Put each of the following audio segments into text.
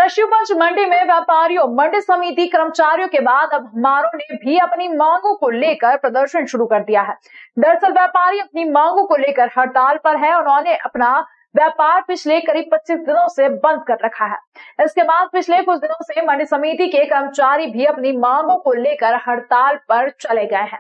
शिवगंज मंडी में व्यापारियों, मंडी समिति कर्मचारियों के बाद अब हमारों ने भी अपनी मांगों को लेकर प्रदर्शन शुरू कर दिया है। दरअसल व्यापारी अपनी मांगों को लेकर हड़ताल पर है। उन्होंने अपना व्यापार पिछले करीब 25 दिनों से बंद कर रखा है। इसके बाद पिछले कुछ दिनों से मंडी समिति के कर्मचारी भी अपनी मांगों को लेकर हड़ताल पर चले गए हैं,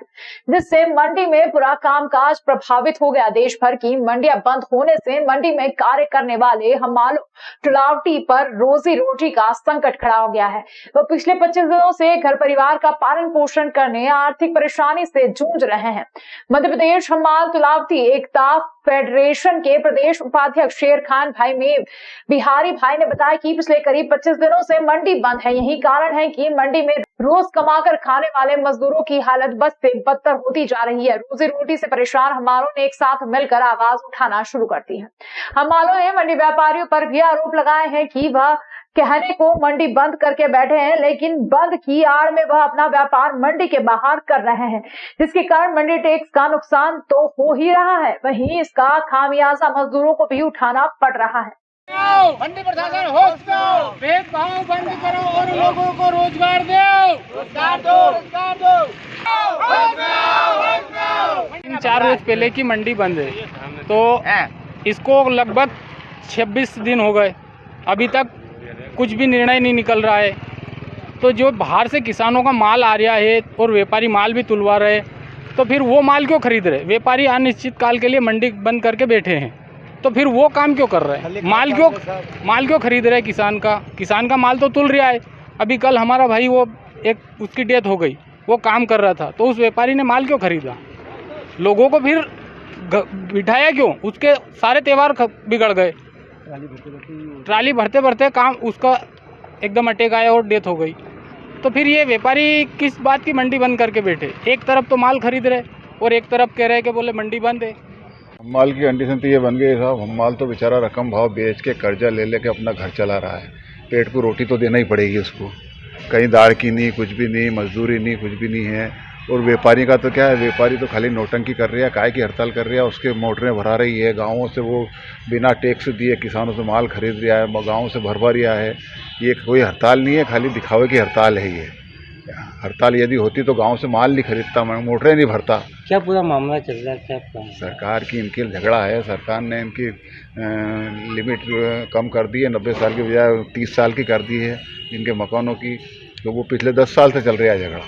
जिससे मंडी में पूरा कामकाज प्रभावित हो गया। देश भर की मंडियां बंद होने से मंडी में कार्य करने वाले हमालों तुलावटी पर रोजी रोटी का संकट खड़ा हो गया है। वो पिछले 25 दिनों से घर परिवार का पालन पोषण करने आर्थिक परेशानी से जूझ रहे हैं। मध्य प्रदेश हमाल तुलावटी एकता फेडरेशन के प्रदेश उपाध्यक्ष शेर खान भाई में बिहारी भाई ने बताया कि पिछले करीब 25 दिनों से मंडी बंद है। यही कारण है कि मंडी में रोज कमाकर खाने वाले मजदूरों की हालत बद से बदतर होती जा रही है। रोजी रोटी से परेशान हमालों ने एक साथ मिलकर आवाज उठाना शुरू कर दी है। हमालों ने मंडी व्यापारियों पर भी आरोप लगाए हैं कि वह कहने को मंडी बंद करके बैठे हैं, लेकिन बंद की आड़ में वह अपना व्यापार मंडी के बाहर कर रहे हैं, जिसके कारण मंडी टैक्स का नुकसान तो हो ही रहा है, वहीं इसका खामियाजा मजदूरों को भी उठाना पड़ रहा है। मंडी प्रशासन होश करो, भेदभाव बंद करो और लोगों को रोजगार दो, रोजगार दो, रोजगार दो। 4 रोज पहले की मंडी बंद है, तो इसको लगभग 26 दिन हो गए, अभी तक कुछ भी निर्णय नहीं निकल रहा है। तो जो बाहर से किसानों का माल आ रहा है और व्यापारी माल भी तुलवा रहे, तो फिर वो माल क्यों खरीद रहे? व्यापारी अनिश्चित काल के लिए मंडी बंद करके बैठे हैं, तो फिर वो काम क्यों कर रहे हैं? माल क्यों खरीद रहे हैं? किसान का माल तो तुल रहा है। अभी कल हमारा भाई वो एक उसकी डेथ हो गई, वो काम कर रहा था, तो उस व्यापारी ने माल क्यों खरीदा? लोगों को फिर बिठाया क्यों? उसके सारे त्यौहार बिगड़ गए। ट्राली भरते भरते काम उसका एकदम अटैक आया और डेथ हो गई। तो फिर ये व्यापारी किस बात की मंडी बंद करके बैठे? एक तरफ तो माल खरीद रहे और एक तरफ कह रहे कि बोले मंडी बंद है। माल की कंडीशन तो ये बन गई साहब, हम माल तो बेचारा रकम भाव बेच के कर्जा ले लेके अपना घर चला रहा है। पेट को रोटी तो देना ही पड़ेगी उसको, कहीं दाढ़ की नहीं, कुछ भी नहीं, मजदूरी नहीं, कुछ भी नहीं है। और व्यापारी का तो क्या है, व्यापारी तो खाली नोटंकी कर रही है, काय की हड़ताल कर रही है, उसके मोटरें भरा रही है। गाँवों से वो बिना टैक्स दिए किसानों से माल खरीद रहा है, गाँव से भरवा रहा है। ये कोई हड़ताल नहीं है, खाली दिखावे की हड़ताल है ये। हड़ताल यदि होती तो गांव से माल नहीं खरीदता, मैं मोटरें नहीं भरता। क्या पूरा मामला चल रहा है? क्या सरकार की इनकी झगड़ा है। सरकार ने इनकी लिमिट कम कर दी है, 90 साल की बजाय 30 साल की कर दी है इनके मकानों की। तो वो पिछले 10 साल से चल रहा है झगड़ा।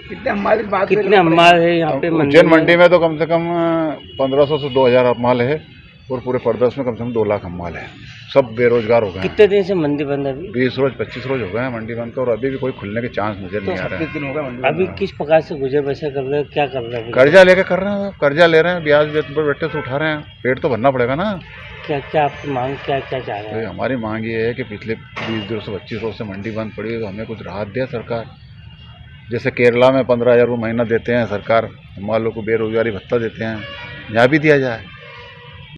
कितने हमाल है यहाँ पे? उज्जैन मंडी में तो कम से कम 1500 से 2000 हमाल है और पूरे प्रदेश में कम से कम 2 लाख हमाल है। सब बेरोजगार हो गए। कितने दिन से मंडी बंद है? अभी 20 रोज 25 रोज हो गए हैं मंडी बंद, और अभी भी कोई खुलने के चांस नजर नहीं आ रहे हैं। अभी किस प्रकार से गुजर बसर कर रहे हैं? क्या कर रहे हैं? कर्जा लेके कर रहे हैं, कर्जा ले रहे हैं, ब्याज बेटे से उठा रहे हैं। पेट तो भरना पड़ेगा ना। क्या आपकी मांग क्या चाह रहे हैं? हमारी मांग ये है कि पिछले 20 दिनों से 25 रोज से मंडी बंद पड़ी है, तो हमें कुछ राहत दे सरकार। जैसे केरला में 15,000 रुपये महीना देते हैं सरकार, हम लोग को बेरोजगारी भत्ता देते हैं, यहाँ भी दिया जाए।